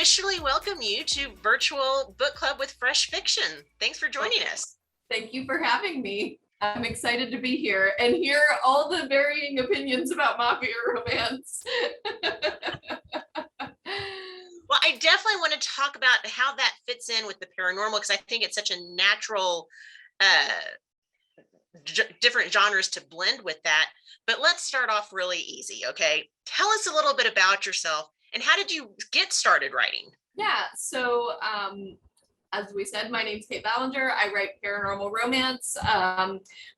officially welcome you to Virtual Book Club with Fresh Fiction. Thanks for joining us. Thank you for having me. I'm excited to be here and hear all the varying opinions about mafia romance. Well, I definitely want to talk about how that fits in with the paranormal, because I think it's such a natural different genres to blend with that. But let's start off really easy, okay? Tell us a little bit about yourself and how did you get started writing? Yeah, so as we said, my name's Kait Ballenger. I write paranormal romance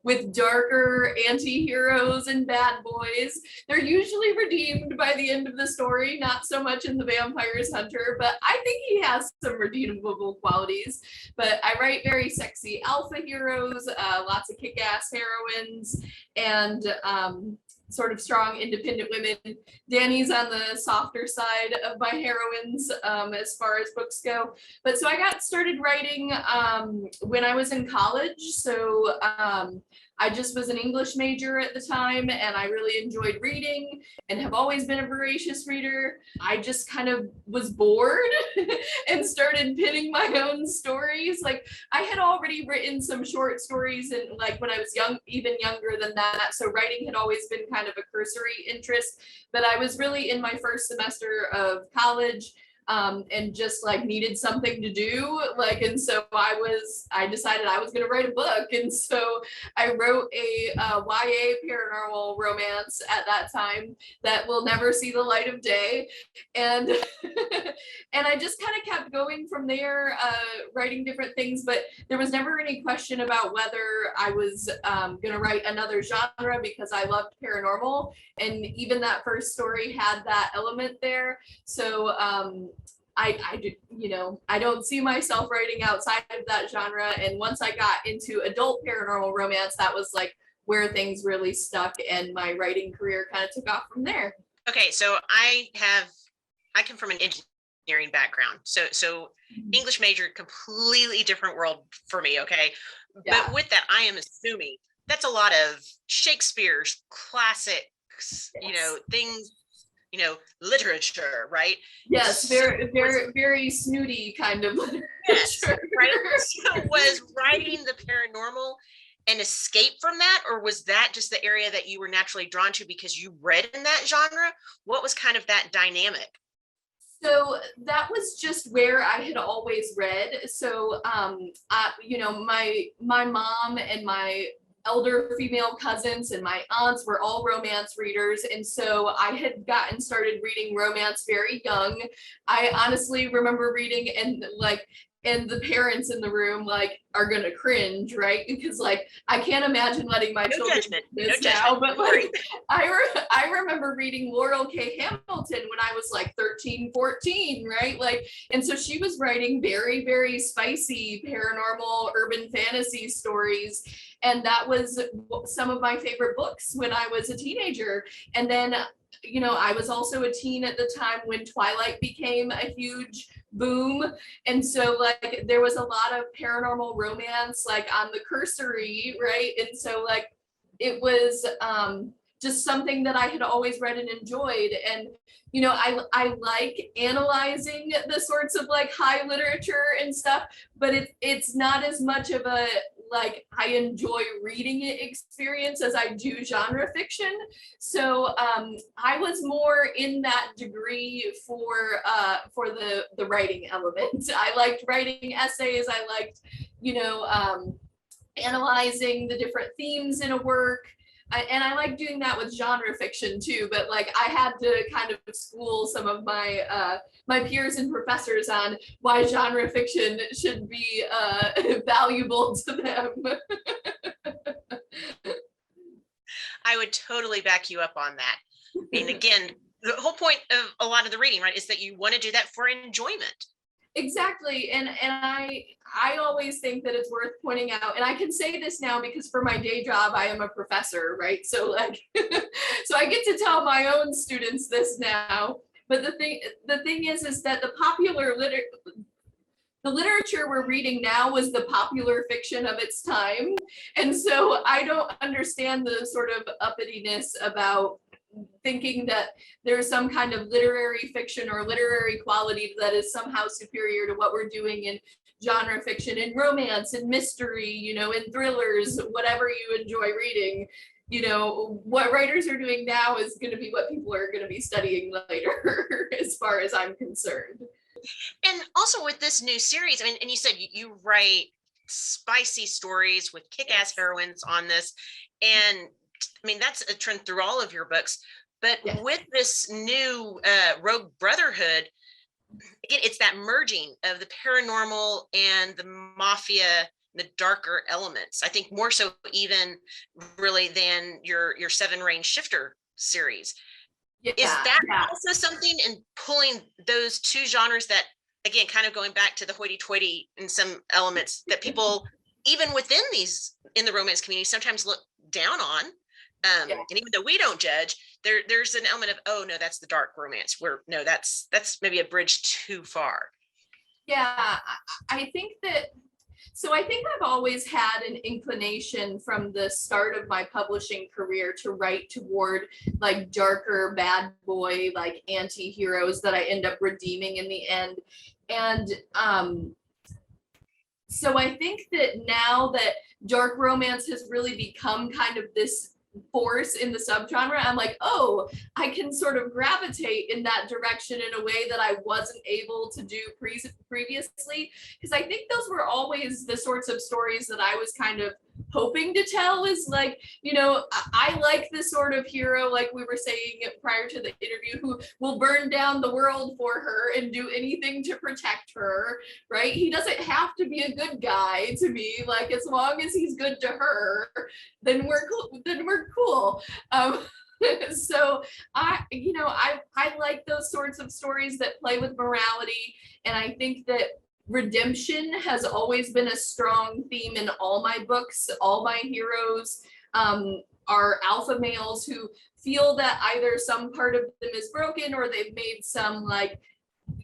with darker anti-heroes and bad boys. They're usually redeemed by the end of the story, not so much in The Vampire's Hunter, but I think he has some redeemable qualities. But I write very sexy alpha heroes, lots of kick-ass heroines, and sort of strong independent women. Dani's on the softer side of my heroines as far as books go. But so I got started writing when I was in college. So I just was an English major at the time, and I really enjoyed reading and have always been a voracious reader. I just kind of was bored and started pinning my own stories. Like I had already written some short stories and like when I was young, even younger than that. So writing had always been kind of a cursory interest, but I was really in my first semester of college and just like needed something to do, like, and so I decided I was going to write a book, and so I wrote a YA paranormal romance at that time that will never see the light of day, and and I just kind of kept going from there, writing different things, but there was never any question about whether I was going to write another genre because I loved paranormal, and even that first story had that element there. So I don't see myself writing outside of that genre. And once I got into adult paranormal romance, that was like where things really stuck, and my writing career kind of took off from there. Okay, so I come from an engineering background. So English major, completely different world for me, okay? Yeah. But with that, I am assuming that's a lot of Shakespeare's classics, yes. Things, literature, right? Yes, very snooty kind of literature. Yes, right. So was writing the paranormal an escape from that, or was that just the area that you were naturally drawn to because you read in that genre? What was kind of that dynamic? So that was just where I had always read. So, my mom and my elder female cousins and my aunts were all romance readers, and so I had gotten started reading romance very young. I honestly remember reading and the parents in the room like are gonna cringe, right? Because like I can't imagine letting my children do this now, but like I remember reading Laurel K. Hamilton when I was like 13, 14, right? Like, and so she was writing very, very spicy paranormal urban fantasy stories. And that was some of my favorite books when I was a teenager. And then, I was also a teen at the time when Twilight became a huge boom. And so like there was a lot of paranormal romance like on the cursory, right? And so like it was just something that I had always read and enjoyed. And I like analyzing the sorts of like high literature and stuff, but it's not as much of a like I enjoy reading it experience as I do genre fiction. So I was more in that degree for the writing element. I liked writing essays. I liked, analyzing the different themes in a work. And I like doing that with genre fiction too, but like I had to kind of school some of my my peers and professors on why genre fiction should be valuable to them. I would totally back you up on that. I mean, again, the whole point of a lot of the reading, right, is that you want to do that for enjoyment. Exactly. And I always think that it's worth pointing out, and I can say this now because for my day job, I am a professor, right? So like, so I get to tell my own students this now, but the thing is that the literature we're reading now was the popular fiction of its time. And so I don't understand the sort of uppityness about thinking that there's some kind of literary fiction or literary quality that is somehow superior to what we're doing in genre fiction and romance and mystery, you know, and thrillers, whatever you enjoy reading. You know, what writers are doing now is going to be what people are going to be studying later, as far as I'm concerned. And also with this new series, I mean, and you said you write spicy stories with kick-ass heroines on this, and I mean that's a trend through all of your books. But with this new Rogue Brotherhood, again, it's that merging of the paranormal and the mafia, the darker elements. I think more so even really than your Seven Range Shifter series. Is that also something in pulling those two genres that, again, kind of going back to the hoity-toity in some elements that people, even within these, in the romance community, sometimes look down on. And even though we don't judge, there's an element of, oh no, that's the dark romance, where no, that's maybe a bridge too far. Yeah, I think that, so I think I've always had an inclination from the start of my publishing career to write toward like darker bad boy, like anti-heroes that I end up redeeming in the end. And so I think that now that dark romance has really become kind of this force in the subgenre, I'm like, oh, I can sort of gravitate in that direction in a way that I wasn't able to do previously, because I think those were always the sorts of stories that I was kind of hoping to tell. Is like, you know, I like the sort of hero, like we were saying prior to the interview, who will burn down the world for her and do anything to protect her, right? He doesn't have to be a good guy to me. Like, as long as he's good to her, then we're cool. So I like those sorts of stories that play with morality, and I think that redemption has always been a strong theme in all my books. All my heroes are alpha males who feel that either some part of them is broken or they've made some, like,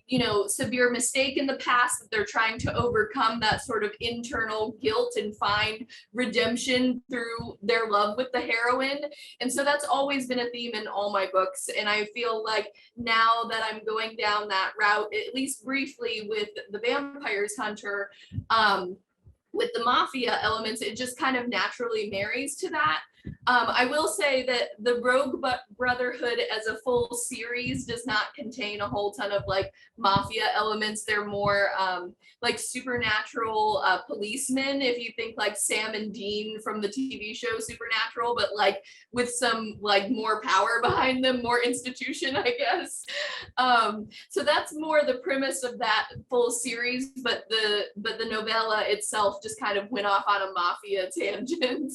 you know, severe mistake in the past that they're trying to overcome that sort of internal guilt and find redemption through their love with the heroine. And so that's always been a theme in all my books. And I feel like now that I'm going down that route, at least briefly with the Vampires Hunter, with the mafia elements, it just kind of naturally marries to that. I will say that the Rogue Brotherhood as a full series does not contain a whole ton of like mafia elements. They're more like supernatural policemen, if you think like Sam and Dean from the TV show Supernatural, but like with some like more power behind them, more institution, I guess. So that's more the premise of that full series, but the novella itself just kind of went off on a mafia tangent,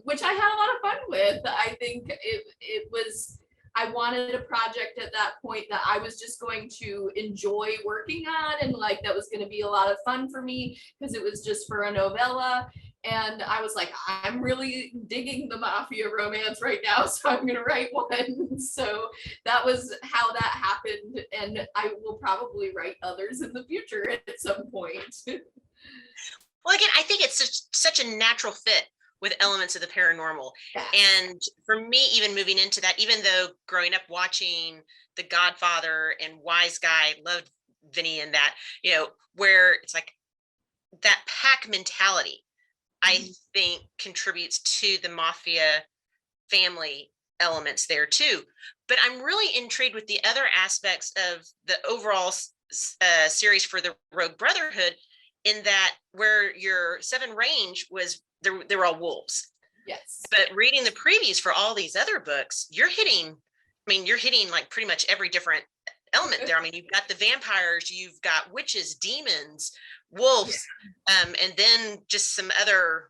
which I had a lot of fun with. I think it was, I wanted a project at that point that I was just going to enjoy working on, and like that was going to be a lot of fun for me because it was just for a novella. And I was like, I'm really digging the mafia romance right now, so I'm going to write one. So that was how that happened. And I will probably write others in the future at some point. Well, again, I think it's such a natural fit with elements of the paranormal. Yes. And for me, even moving into that, even though growing up watching The Godfather and Wise Guy, loved Vinny in that, you know, where it's like that pack mentality, I think contributes to the mafia family elements there too. But I'm really intrigued with the other aspects of the overall series for the Rogue Brotherhood, in that where your Seven Range was, they were all wolves. Yes. But reading the previews for all these other books, you're hitting like pretty much every different element there. I mean, you've got the vampires, you've got witches, demons, wolves, and then just some other,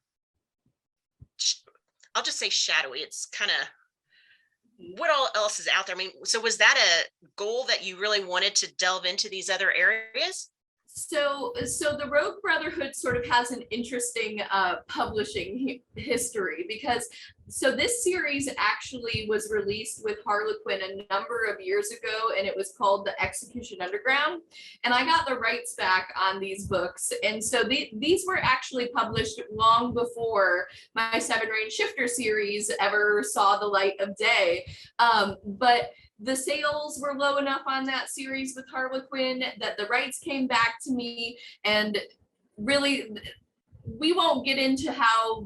I'll just say shadowy. It's kind of, what all else is out there? I mean, so was that a goal that you really wanted to delve into these other areas? So the Rogue Brotherhood sort of has an interesting publishing history, because so this series actually was released with Harlequin a number of years ago, and it was called The Execution Underground. And I got the rights back on these books. And so these were actually published long before my Seven Range Shifter series ever saw the light of day. But the sales were low enough on that series with Harlequin that the rights came back to me. And really, we won't get into how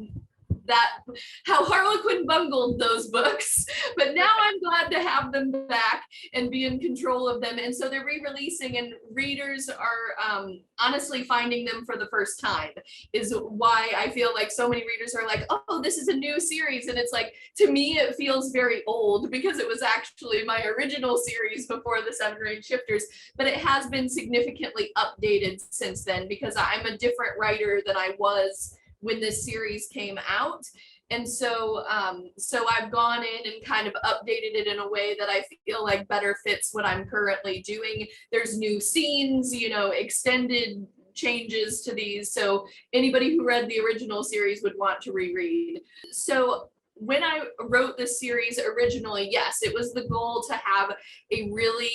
Harlequin bungled those books, but now I'm glad to have them back and be in control of them. And so they're re-releasing, and readers are honestly finding them for the first time, is why I feel like so many readers are like, oh, this is a new series. And it's like, to me, it feels very old, because it was actually my original series before the Seven Range Shifters, but it has been significantly updated since then, because I'm a different writer than I was when this series came out. And so I've gone in and kind of updated it in a way that I feel like better fits what I'm currently doing. There's new scenes, extended changes to these. So anybody who read the original series would want to reread. So when I wrote this series originally, yes, it was the goal to have a really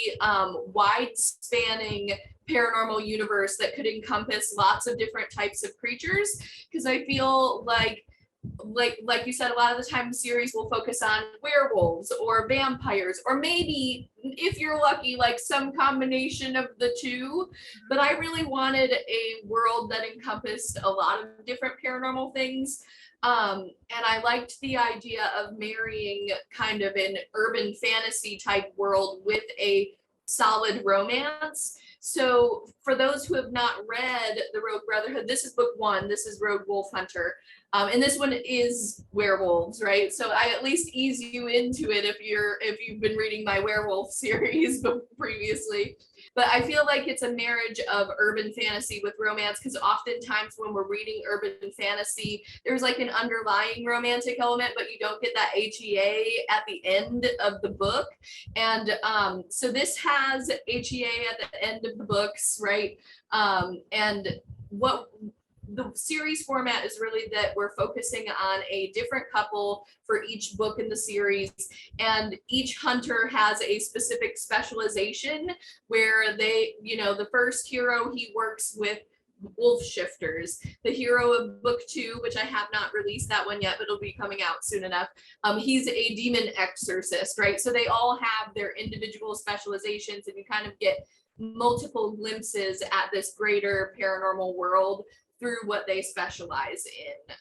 wide spanning paranormal universe that could encompass lots of different types of creatures, because I feel like you said, a lot of the time the series will focus on werewolves or vampires, or maybe, if you're lucky, like some combination of the two. But I really wanted a world that encompassed a lot of different paranormal things. And I liked the idea of marrying kind of an urban fantasy type world with a solid romance. So for those who have not read the Rogue Brotherhood, this is book one. This is Rogue Wolf Hunter. And this one is werewolves, right? So I at least ease you into it if you've been reading my werewolf series previously. But I feel like it's a marriage of urban fantasy with romance, because oftentimes when we're reading urban fantasy, there's like an underlying romantic element, but you don't get that HEA at the end of the book. And so this has HEA at the end of the books, right? And what the series format is really that we're focusing on a different couple for each book in the series, and each hunter has a specific specialization where they, the first hero, he works with wolf shifters. The hero of book two, which I have not released that one yet, but it'll be coming out soon enough, he's a demon exorcist, right? So they all have their individual specializations, and you kind of get multiple glimpses at this greater paranormal world through what they specialize in.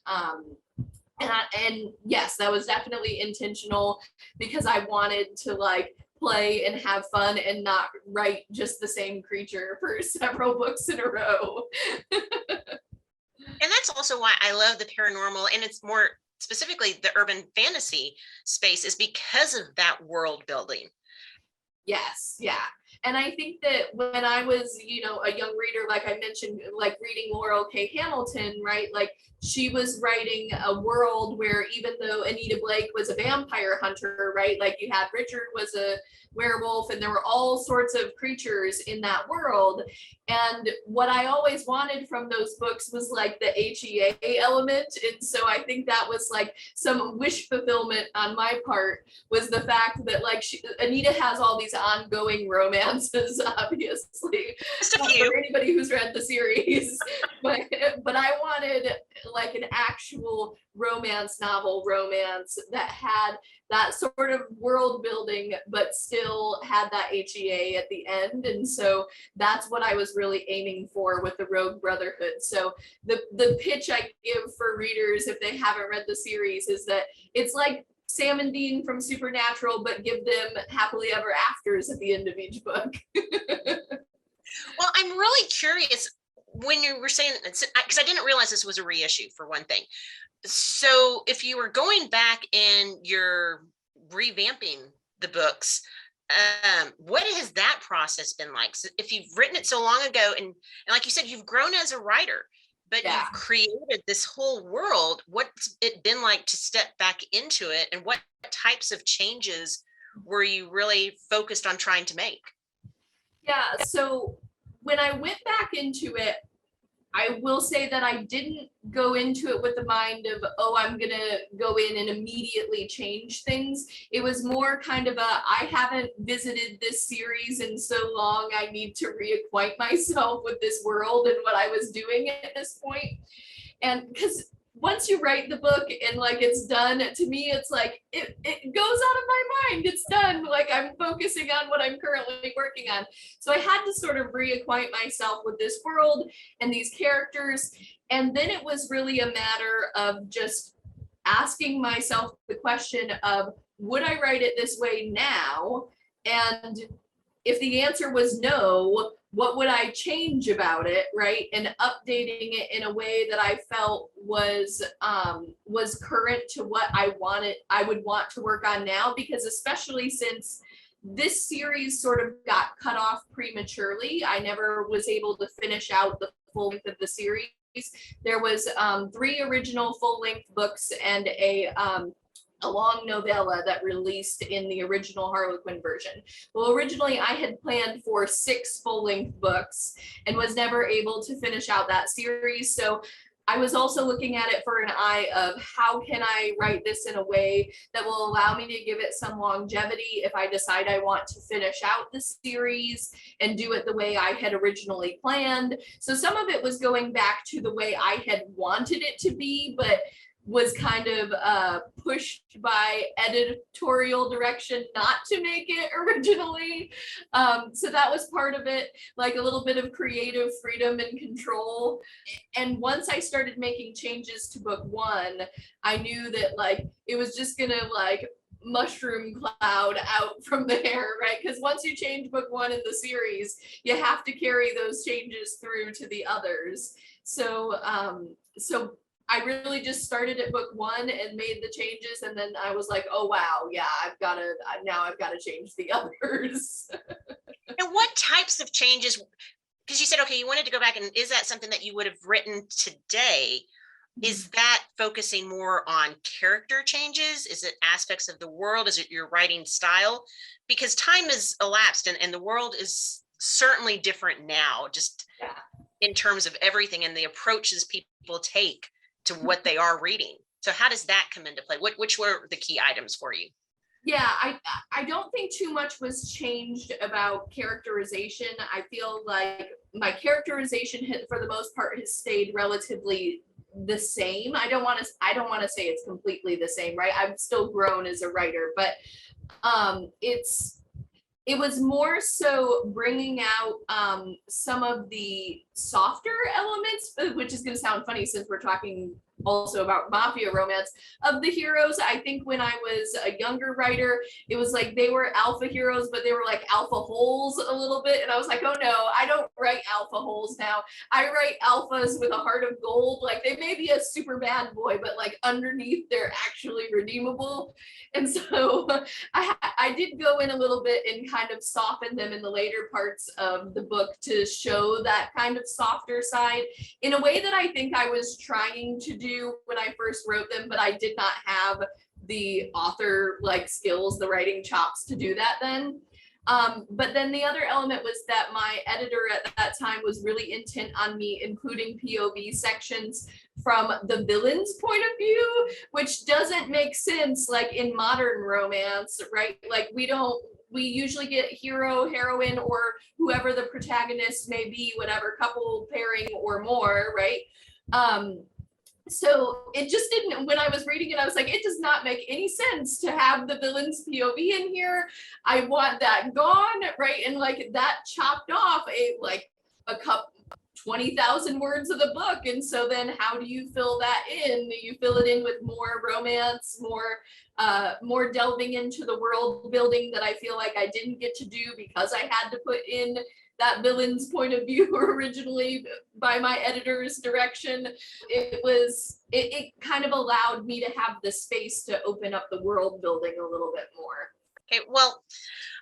And yes, that was definitely intentional, because I wanted to like play and have fun and not write just the same creature for several books in a row. And that's also why I love the paranormal, and it's more specifically the urban fantasy space, is because of that world building. Yes, yeah. And I think that when I was, a young reader, like I mentioned, like reading Laurel K. Hamilton, right? Like she was writing a world where, even though Anita Blake was a vampire hunter, right? Like you had Richard was a werewolf, and there were all sorts of creatures in that world. And what I always wanted from those books was like the HEA element. And so I think that was like some wish fulfillment on my part, was the fact that like Anita has all these ongoing romances, obviously, Just a few. for anybody who's read the series. but I wanted like an actual romance that had that sort of world building, but still had that HEA at the end. And so that's what I was really aiming for with the Rogue Brotherhood. So the pitch I give for readers, if they haven't read the series, is that it's like Sam and Dean from Supernatural, but give them happily ever afters at the end of each book. Well, I'm really curious when you were saying, because I didn't realize this was a reissue, for one thing. So if you were going back and you're revamping the books, what has that process been like? So if you've written it so long ago, and like you said, you've grown as a writer, but you've created this whole world, what's it been like to step back into it, and what types of changes were you really focused on trying to make? Yeah, so when I went back into it, I will say that I didn't go into it with the mind of, oh, I'm gonna go in and immediately change things. It was more kind of a, I haven't visited this series in so long, I need to reacquaint myself with this world and what I was doing at this point. And because once you write the book and like it's done, to me it's like it goes out of my mind, it's done, like I'm focusing on what I'm currently working on. So I had to sort of reacquaint myself with this world and these characters, and then it was really a matter of just asking myself the question of, would I write it this way now? And if the answer was no, what would I change about it, right? And updating it in a way that I felt was current to what I would want to work on now, because especially since this series sort of got cut off prematurely, I never was able to finish out the full length of the series. There was 3 original full-length books and a long novella that released in the original Harlequin version. Well, originally I had planned for 6 full-length books and was never able to finish out that series. So I was also looking at it for an eye of, how can I write this in a way that will allow me to give it some longevity if I decide I want to finish out the series and do it the way I had originally planned. So some of it was going back to the way I had wanted it to be, but was kind of pushed by editorial direction not to make it originally. So that was part of it, like a little bit of creative freedom and control. And once I started making changes to book 1, I knew that like it was just gonna like mushroom cloud out from there, right? Because once you change book 1 in the series, you have to carry those changes through to the others. So I really just started at book 1 and made the changes, and then I was like, oh wow, yeah, I've got to change the others. And what types of changes? Because you said, okay, you wanted to go back, and is that something that you would have written today? Is that focusing more on character changes? Is it aspects of the world? Is it your writing style? Because time has elapsed, and the world is certainly different now, just in terms of everything and the approaches people take to what they are reading. So how does that come into play? Which were the key items for you? Yeah, I don't think too much was changed about characterization. I feel like my characterization for the most part has stayed relatively the same. I don't want to say it's completely the same, right? I've still grown as a writer, but it was more so bringing out some of the softer elements, which is going to sound funny since we're talking also about mafia romance, of the heroes. I think when I was a younger writer, it was like they were alpha heroes, but they were like alpha holes a little bit. And I was like, oh no, I don't write alpha holes now. I write alphas with a heart of gold. Like they may be a super bad boy, but like underneath they're actually redeemable. And so I did go in a little bit and kind of soften them in the later parts of the book to show that kind of softer side in a way that I think I was trying to do when I first wrote them, but I did not have the author like skills, the writing chops to do that then. But then the other element was that my editor at that time was really intent on me including POV sections from the villain's point of view, which doesn't make sense like in modern romance, right? Like we usually get hero, heroine, or whoever the protagonist may be, whatever couple pairing or more, right? So it just didn't, when I was reading it, I was like, it does not make any sense to have the villain's POV in here. I want that gone, right? And like that chopped off a couple 20,000 words of the book. And so then how do you fill that in? You fill it in with more romance, more delving into the world building that I feel like I didn't get to do because I had to put in that villain's point of view originally by my editor's direction. It kind of allowed me to have the space to open up the world building a little bit more. Okay, well,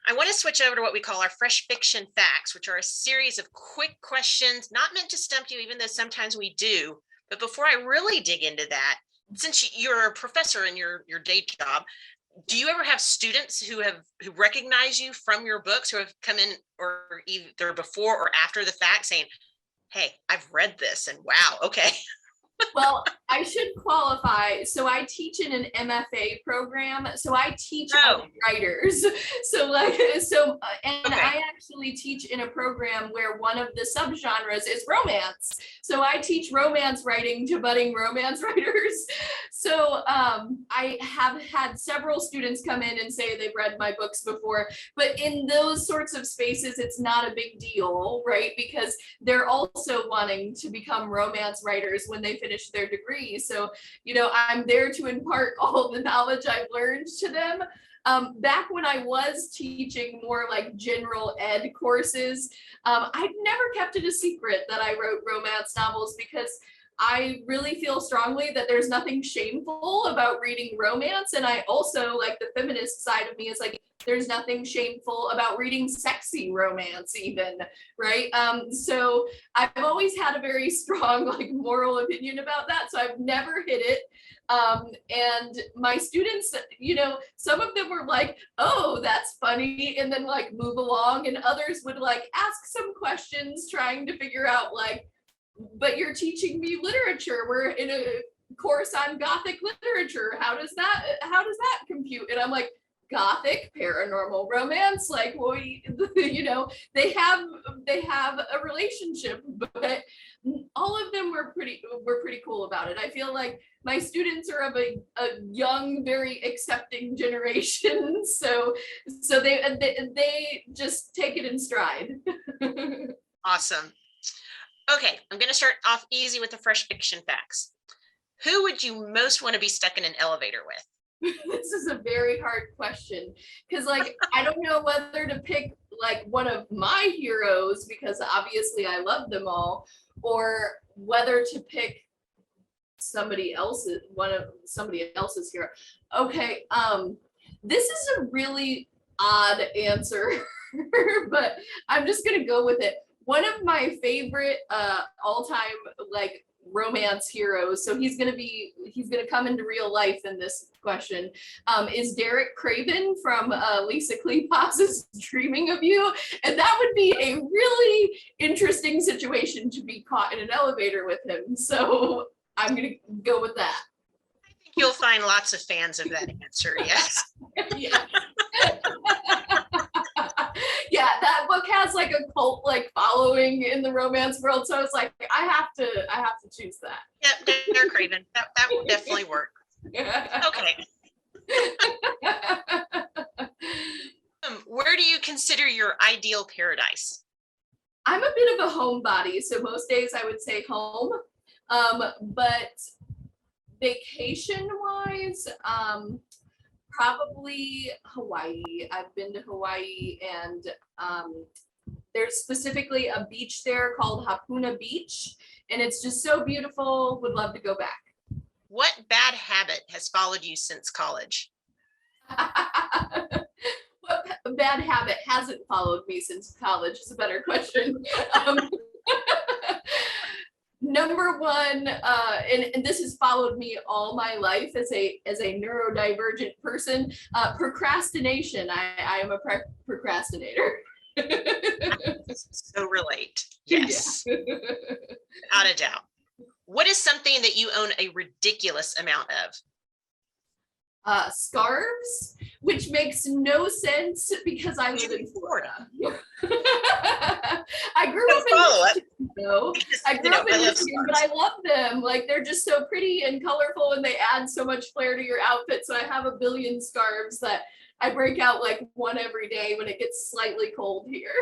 I want to switch over to what we call our fresh fiction facts, which are a series of quick questions, not meant to stump you, even though sometimes we do. But before I really dig into that, since you're a professor in your day job, do you ever have students who recognize you from your books, who have come in or either before or after the fact saying, hey, I've read this and wow, okay. Well, I should qualify. So I teach in an MFA program. So I teach other writers. And Okay. I actually teach in a program where one of the subgenres is romance. So I teach romance writing to budding romance writers. So I have had several students come in and say they've read my books before, but in those sorts of spaces, it's not a big deal, right? Because they're also wanting to become romance writers when they finish their degree. So, I'm there to impart all the knowledge I've learned to them. Back when I was teaching more like general ed courses, I'd never kept it a secret that I wrote romance novels because I really feel strongly that there's nothing shameful about reading romance. And I also, like, the feminist side of me is like, there's nothing shameful about reading sexy romance even, right? So I've always had a very strong like moral opinion about that. So I've never hid it. And my students, some of them were like, oh, that's funny, and then like move along, and others would like ask some questions trying to figure out like, but you're teaching me literature. We're in a course on Gothic literature. How does that compute? And I'm like, Gothic paranormal romance, like, well, they have a relationship, but all of them were pretty cool about it. I feel like my students are of a young, very accepting generation, so they just take it in stride. Awesome. Okay, I'm going to start off easy with the fresh fiction facts. Who would you most want to be stuck in an elevator with? This is a very hard question because like I don't know whether to pick like one of my heroes because obviously I love them all, or whether to pick somebody else's hero. Okay, this is a really odd answer, but I'm just gonna go with it. One of my favorite all-time like romance heroes, so he's gonna come into real life in this question, is Derek Craven from Lisa Kleypas's Dreaming of You, and that would be a really interesting situation to be caught in an elevator with him. So I'm gonna go with that. I think you'll find lots of fans of that answer. Yes. Yeah. Yeah, that book has like a cult like following in the romance world, so it's like I have to choose that. Yeah, Derek Craven. That would definitely work. Okay. Where do you consider your ideal paradise? I'm a bit of a homebody, so most days I would say home. But vacation-wise, probably Hawaii. I've been to Hawaii, and there's specifically a beach there called Hapuna Beach, and it's just so beautiful. Would love to go back. What bad habit has followed you since college? What bad habit hasn't followed me since college is a better question. Number one, and this has followed me all my life as a neurodivergent person, procrastination. I am a procrastinator. So relate. Yes. Yeah. Without a doubt. What is something that you own a ridiculous amount of? Scarves, which makes no sense because I live in Florida. I grew up in Michigan, but I love them. Like, they're just so pretty and colorful, and they add so much flair to your outfit. So I have a billion scarves that I break out like one every day when it gets slightly cold here.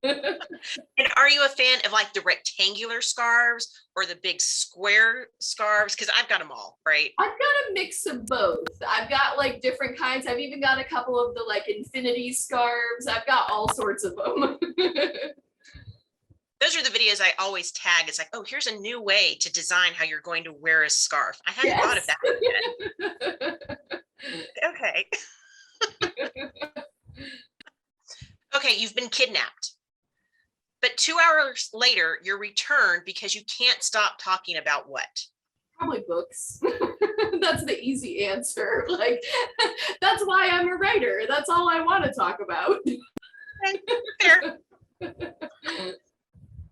And are you a fan of like the rectangular scarves or the big square scarves? Because I've got them all, right? I've got a mix of both. I've got like different kinds. I've even got a couple of the like infinity scarves. I've got all sorts of them. Those are the videos I always tag. It's like, oh, here's a new way to design how you're going to wear a scarf. I hadn't thought of that yet. Okay. Okay, you've been kidnapped. But 2 hours later, you're returned because you can't stop talking about what? Probably books. That's the easy answer. Like, that's why I'm a writer. That's all I want to talk about. Fair.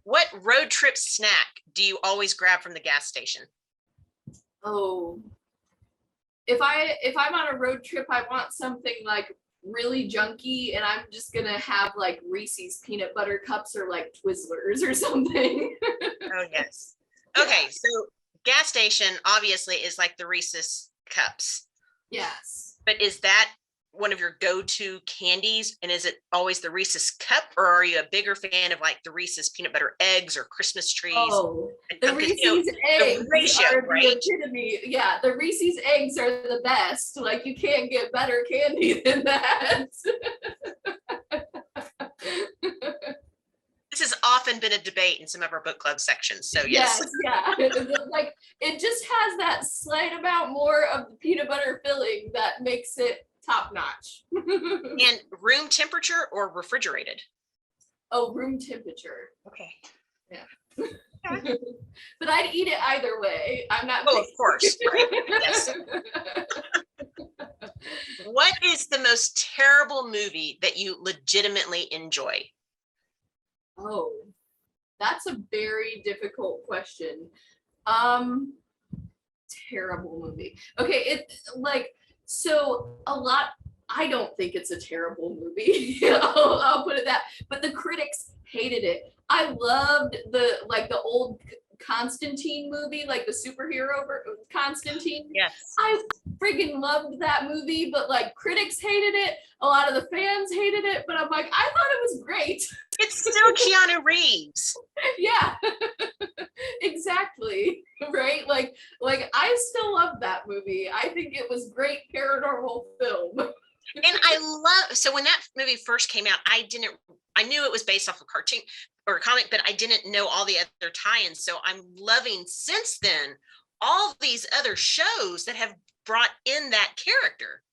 What road trip snack do you always grab from the gas station? Oh, if I'm on a road trip, I want something like really junky, and I'm just gonna have like Reese's peanut butter cups or like Twizzlers or something. Oh, yes. Okay, so gas station obviously is like the Reese's cups. Yes. But is that one of your go-to candies? And is it always the Reese's cup, or are you a bigger fan of like the Reese's peanut butter eggs or Christmas trees? Oh, the Reese's eggs ratio, are right? the epitome. Yeah, the Reese's eggs are the best. Like, you can't get better candy than that. This has often been a debate in some of our book club sections. So yes. Yeah. Like, it just has that slight amount more of the peanut butter filling that makes it top notch. And room temperature or refrigerated? Oh, room temperature. Okay. Yeah. But I'd eat it either way. I'm not. Oh, of course. Right. Yes. What is the most terrible movie that you legitimately enjoy? Oh, that's a very difficult question. Terrible movie. Okay, it's like, so a lot. I don't think it's a terrible movie. I'll put it that. But the critics hated it. I loved the old Constantine movie, like the superhero Constantine. Yes. I friggin' loved that movie, but like critics hated it. A lot of the fans hated it, but I'm like, I thought it was great. It's still Keanu Reeves. Yeah, exactly. Right? Like I still love that movie. I think it was great paranormal film. And so when that movie first came out, I knew it was based off a cartoon or a comic, but I didn't know all the other tie-ins. So I'm loving since then all these other shows that have brought in that character.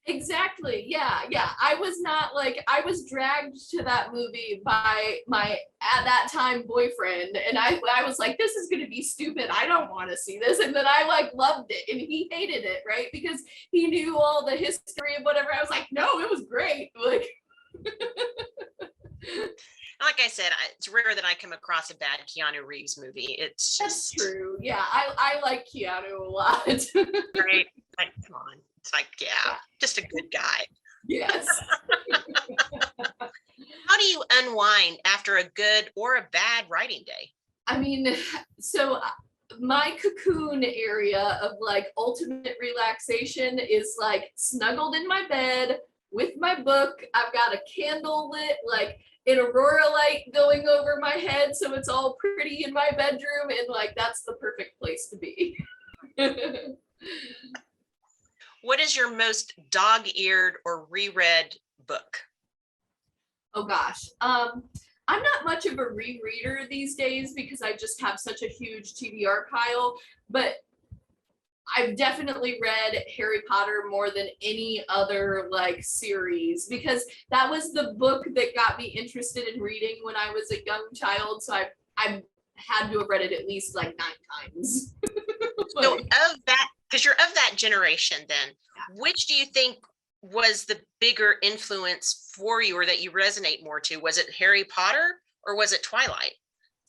Exactly. Yeah. I was dragged to that movie by my at that time boyfriend, and I was like, this is gonna be stupid. I don't want to see this. And then I like loved it, and he hated it, right? Because he knew all the history of whatever. I was like, no, it was great. Like Like I said, it's rare that I come across a bad Keanu Reeves movie. It's that's just true. Yeah, I like Keanu a lot. right. Like, come on. It's like, yeah, just a good guy. Yes. How do you unwind after a good or a bad writing day? I mean, so my cocoon area of like ultimate relaxation is like snuggled in my bed with my book. I've got a candle lit, like an aurora light going over my head, so it's all pretty in my bedroom, and like that's the perfect place to be. What is your most dog-eared or reread book? Oh gosh. I'm not much of a rereader these days because I just have such a huge TBR pile, but I've definitely read Harry Potter more than any other like series, because that was the book that got me interested in reading when I was a young child. So I had to have read it at least like 9 times. So of that, because you're of that generation then, which do you think was the bigger influence for you, or that you resonate more to? Was it Harry Potter or was it Twilight?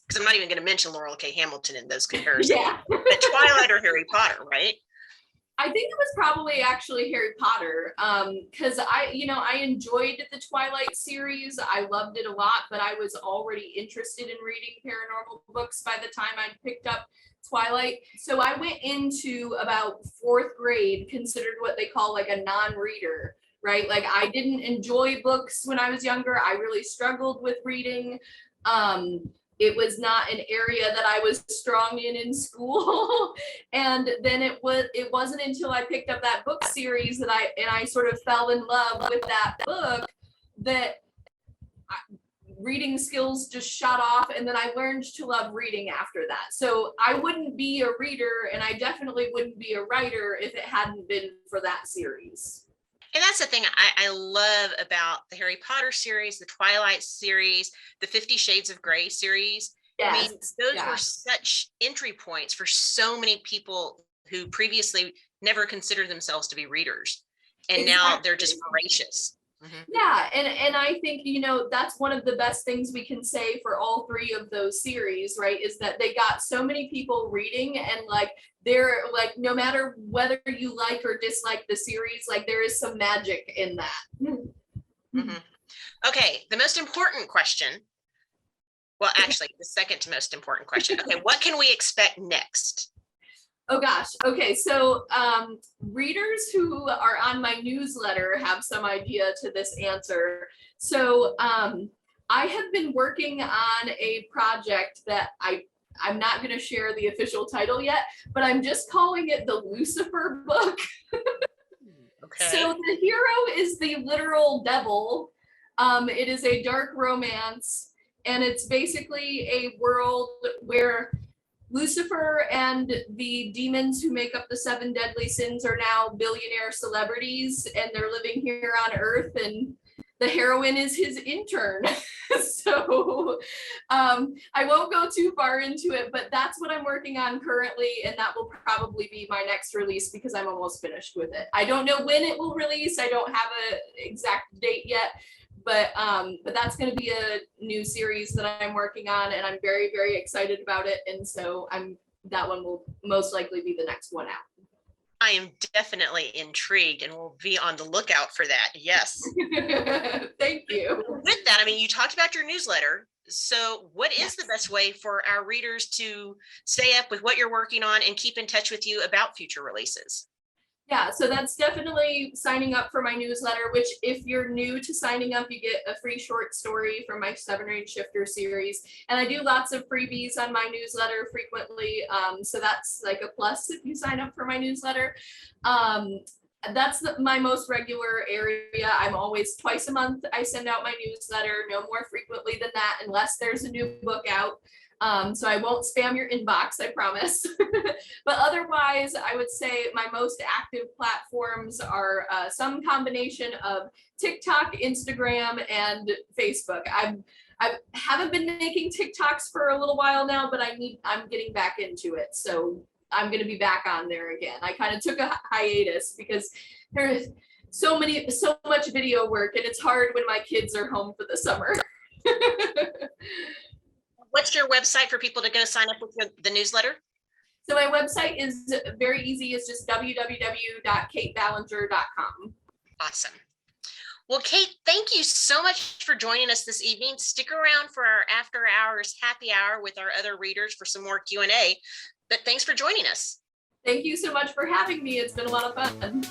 Because I'm not even going to mention Laurel K. Hamilton in those comparisons. Yeah. But Twilight or Harry Potter, right? I think it was probably actually Harry Potter, because I enjoyed the Twilight series. I loved it a lot, but I was already interested in reading paranormal books by the time I picked up Twilight. So I went into about 4th grade considered what they call like a non-reader, right? Like I didn't enjoy books when I was younger. I really struggled with reading. It was not an area that I was strong in school. And then it wasn't until I picked up that book series that I sort of fell in love with that book that reading skills just shot off, and then I learned to love reading after that. So I wouldn't be a reader, and I definitely wouldn't be a writer if it hadn't been for that series. And that's the thing I love about the Harry Potter series, the Twilight series, the 50 Shades of Grey series, I mean, Yes. those Yeah. were such entry points for so many people who previously never considered themselves to be readers. And now they're just Exactly. voracious. Mhm. Yeah, and I think, you know, that's one of the best things we can say for all three of those series, right? Is that they got so many people reading, and like they're like, no matter whether you like or dislike the series, like there is some magic in that. Mhm. Okay, the most important question. Well, actually, the second to most important question. Okay, what can we expect next? Oh gosh. Okay. So readers who are on my newsletter have some idea to this answer. So I have been working on a project that I'm not going to share the official title yet, but I'm just calling it the Lucifer book. Okay. So the hero is the literal devil. It is a dark romance, and it's basically a world where Lucifer and the demons who make up the seven deadly sins are now billionaire celebrities, and they're living here on Earth, and the heroine is his intern. So I won't go too far into it, but that's what I'm working on currently, and that will probably be my next release because I'm almost finished with it. I don't know when it will release. I don't have an exact date yet, but that's going to be a new series that I'm working on, and I'm very, very excited about it. And so that one will most likely be the next one out. I am definitely intrigued and will be on the lookout for that. Yes. Thank you. With that, I mean, you talked about your newsletter. So what is the best way for our readers to stay up with what you're working on and keep in touch with you about future releases? Yeah, so that's definitely signing up for my newsletter, which if you're new to signing up, you get a free short story from my 7-Range Shifter series. And I do lots of freebies on my newsletter frequently. So that's like a plus if you sign up for my newsletter. That's my most regular area. I'm always twice a month. I send out my newsletter, no more frequently than that, unless there's a new book out. So I won't spam your inbox, I promise. But otherwise, I would say my most active platforms are some combination of TikTok, Instagram, and Facebook. I haven't been making TikToks for a little while now, but I'm getting back into it. So I'm going to be back on there again. I kind of took a hiatus because there's so much video work, and it's hard when my kids are home for the summer. What's your website for people to go sign up with the newsletter? So my website is very easy. It's just www.kaitballenger.com. Awesome. Well, Kait, thank you so much for joining us this evening. Stick around for our after hours happy hour with our other readers for some more Q&A. But thanks for joining us. Thank you so much for having me. It's been a lot of fun.